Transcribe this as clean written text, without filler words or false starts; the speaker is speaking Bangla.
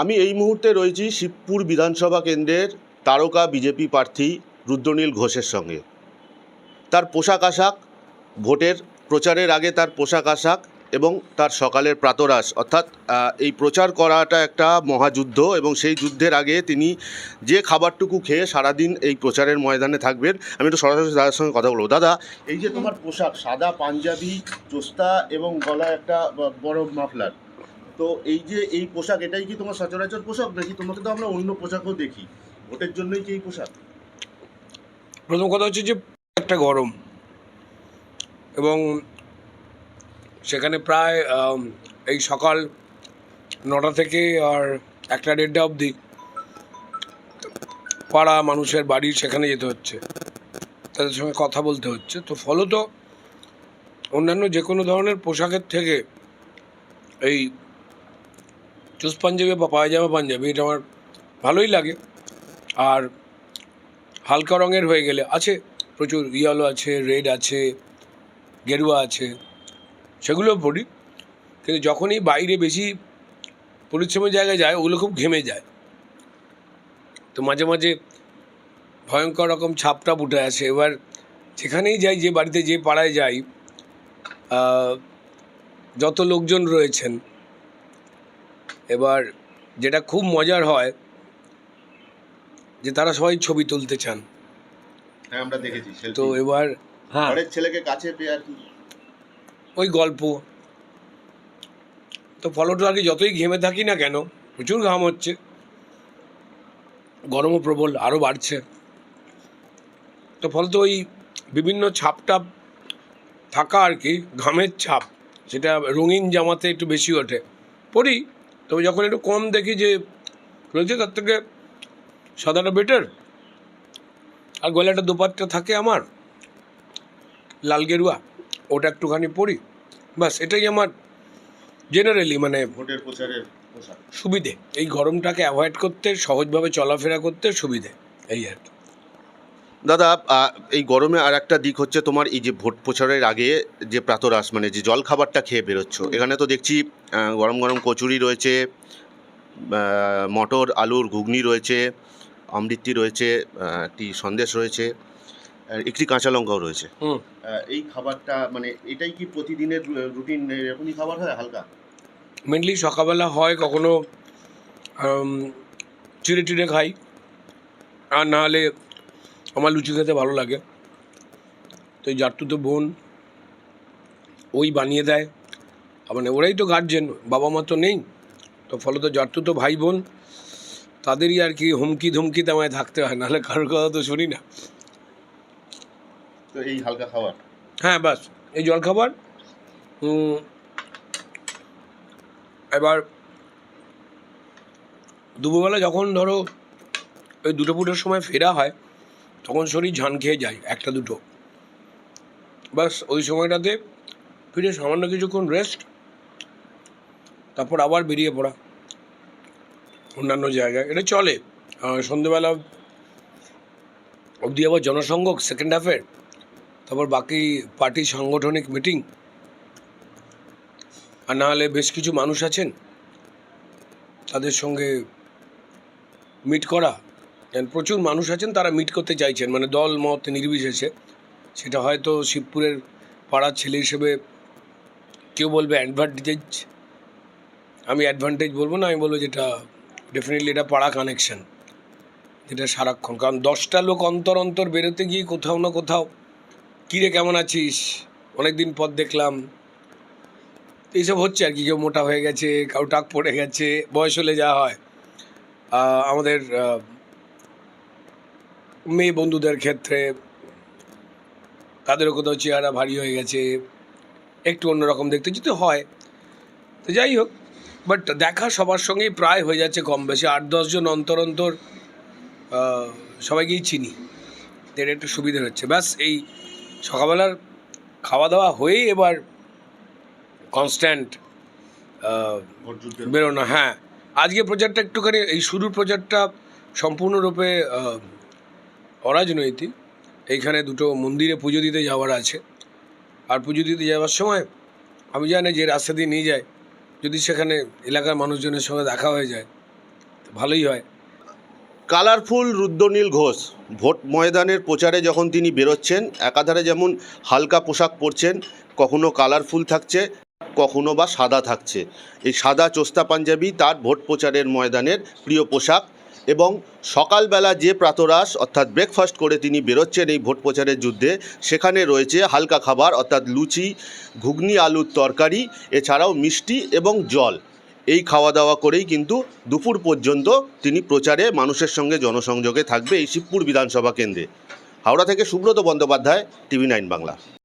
আমি এই মুহূর্তে রয়েছি শিবপুর বিধানসভা কেন্দ্রের তারকা বিজেপি প্রার্থী রুদ্রনীল ঘোষের সঙ্গে। তার পোশাক আশাক, ভোটের প্রচারের আগে তার পোশাক আশাক এবং তার সকালের প্রাতরাশ, অর্থাৎ এই প্রচার করাটা একটা মহাযুদ্ধ, এবং সেই যুদ্ধের আগে তিনি যে খাবারটুকু খেয়ে সারাদিন এই প্রচারের ময়দানে থাকবেন। আমি একটু সরাসরি দাদার সঙ্গে কথা বলবো। দাদা, এই যে তোমার পোশাক, সাদা পাঞ্জাবি, চোস্তা এবং গলায় একটা বড় মাফলার, তো এই যে এই পোশাক, এটাই কি তোমার সচরাচর পোশাক, নাকি তোমাকে তো আমরা অন্য পোশাকও দেখি? ভোটের জন্যই কি এই পোশাক? প্রথম কথা হচ্ছে যে একটা গরম, এবং সেখানে প্রায় এই সকাল 9টা থেকে আর 1টা-1:30 অবধি পাড়া মানুষের বাড়ি, সেখানে যেতে হচ্ছে, তাদের সঙ্গে কথা বলতে হচ্ছে। তো ফলত অন্যান্য যে কোনো ধরনের পোশাকের থেকে এই চুজ পাঞ্জাবি বা পায়জামা পাঞ্জাবি এটা আমার ভালোই লাগে। আর হালকা রঙের হয়ে গেলে আছে, প্রচুর ইয়েলো আছে, রেড আছে, গেরুয়া আছে, সেগুলোও পরি। কিন্তু যখনই বাইরে বেশি পরিশ্রমের জায়গায় যায়, ওগুলো খুব ঘেমে যায়, তো মাঝে মাঝে ভয়ঙ্কর রকম ছাপটা উঠে আসে। এবার যেখানেই যাই, যে বাড়িতে যে পাড়ায় যাই, যত লোকজন রয়েছেন, এবার যেটা খুব মজার হয় যে তারা সবাই ছবি তুলতে চান। হ্যাঁ, আমরা দেখেছি। তো এবার হ্যাঁ, ঘরের ছেলেকে কাছে পেয়ে আর কি ওই গল্প। তো ফলটা আর কি, যতই ঘেমে থাকি না কেন, প্রচুর ঘাম হচ্ছে, গরমও প্রবল আরও বাড়ছে, তো ফলত ওই বিভিন্ন ছাপটাপ থাকা আর কি, ঘামের ছাপ, সেটা রঙিন জামাতে একটু বেশি ওঠে, পরি। তবে যখন একটু কম দেখি যে রয়েছে, তার থেকে সাদাটা বেটার। আর গলায় একটা দোপাট্টা থাকে আমার, লাল গেরুয়া, ওটা একটুখানি পরি, বাস। এটাই আমার জেনারেলি মানে ভোটের প্রচারের পোশাক। সুবিধে, এই গরমটাকে অ্যাভয়েড করতে, সহজভাবে চলাফেরা করতে সুবিধে, এই আর কি। দাদা, এই গরমে আর একটা দিক হচ্ছে তোমার এই যে ভোট প্রচারের আগে যে প্রাতরাশ, মানে যে জল খাবারটা খেয়ে বেরোচ্ছ, এখানে তো দেখছি গরম গরম কচুরি রয়েছে, মটর আলুর ঘুগনি রয়েছে, অমৃতি রয়েছে, একটি সন্দেশ রয়েছে, একটি কাঁচা লঙ্কাও রয়েছে। এই খাবারটা মানে এটাই কি প্রতিদিনের রুটিন, এরকমই খাবার হয় হালকা? মেনলি সকালবেলা হয়, কখনো চিড়ে টিড়ে খাই, আর না হলে আমার লুচি খেতে ভালো লাগে, তো এই জাট্টু বোন ওই বানিয়ে দেয়। মানে ওরাই তো গার্জেন, বাবা মা তো নেই, তো ফলত জাট্টু ভাই বোন, তাদেরই আর কি হুমকি ধুমকিতে আমায় থাকতে হয়, নাহলে কারোর কথা তো শুনি না। তো এই হালকা খাবার, হ্যাঁ বাস, এই জলখাবার। এবার দুপুরবেলা যখন ধরো ওই 2টো-2টোর সময় ফেরা হয়, তখন শরীর ঝান খেয়ে যায়, 1টা-2টো, বাস। ওই সময়টাতে ফিরে সামান্য কিছুক্ষণ রেস্ট, তারপর আবার বেরিয়ে পড়া অন্যান্য জায়গায়, এটা চলে। সন্ধেবেলা অবধি আবার জনসংঘ সেকেন্ড হাফের, তারপর বাকি পার্টি সাংগঠনিক মিটিং, আর না হলে বেশ কিছু মানুষ আছেন তাদের সঙ্গে মিট করা। প্রচুর মানুষ আছেন, তারা মিট করতে চাইছেন, মানে দল মত নির্বিশেষে। সেটা হয়তো শিবপুরের পাড়ার ছেলে হিসেবে কেউ বলবে অ্যাডভান্টেজ, আমি অ্যাডভান্টেজ বলবো না, আমি বলবো যেটা ডেফিনেটলি এটা পাড়া কানেকশন, যেটা সারাক্ষণ। কারণ 10টা লোক অন্তর অন্তর বেরোতে গিয়ে কোথাও না কোথাও, কিরে কেমন আছিস, অনেক দিন পর দেখলাম, এইসব হচ্ছে আর কি। কেউ মোটা হয়ে গেছে, কাউ টাক পড়ে গেছে, বয়স হলে যা হয়। আমাদের মেয়ে বন্ধুদের ক্ষেত্রে তাদেরও কোথাও চেহারা ভারী হয়ে গেছে, একটু অন্যরকম দেখতে যেতে হয়। তো যাই হোক, বাট দেখা সবার সঙ্গেই প্রায় হয়ে যাচ্ছে কম বেশি, 8-10 জন অন্তর অন্তর সবাইকেই চিনি, এটা একটু সুবিধে হচ্ছে। ব্যাস এই সকালবেলার খাওয়া দাওয়া হয়েই এবার কনস্ট্যান্ট বেরোনো। হ্যাঁ, আজকে প্রচারটা একটুখানি, এই শুরুর প্রচারটা সম্পূর্ণরূপে অরাজনৈতিক। এইখানে 2টো মন্দিরে পুজো দিতে যাওয়ার আছে, আর পুজো দিতে যাওয়ার সময় আমি জানি যে রাস্তা দিয়ে নিয়ে যায়, যদি সেখানে এলাকার মানুষজনের সঙ্গে দেখা হয়ে যায়, ভালোই হয়। কালারফুল রুদ্রনীল ঘোষ ভোট ময়দানের প্রচারে যখন তিনি বেরোচ্ছেন, একাধারে যেমন হালকা পোশাক পরছেন, কখনো কালারফুল থাকছে, কখনো বা সাদা থাকছে। এই সাদা চোস্তা পাঞ্জাবি তার ভোট প্রচারের ময়দানের প্রিয় পোশাক। এবং সকালবেলা যে প্রাতরাশ অর্থাৎ ব্রেকফাস্ট করে তিনি বেরোচ্ছেন এই ভোট প্রচারের যুদ্ধে, সেখানে রয়েছে হালকা খাবার অর্থাৎ লুচি, ঘুগনি, আলুর তরকারি, এছাড়াও মিষ্টি এবং জল। এই খাওয়া দাওয়া করেই কিন্তু দুপুর পর্যন্ত তিনি প্রচারে মানুষের সঙ্গে জনসংযোগে থাকবে এই শিবপুর বিধানসভা কেন্দ্রে। হাওড়া থেকে সুব্রত বন্দ্যোপাধ্যায়, TV9 বাংলা।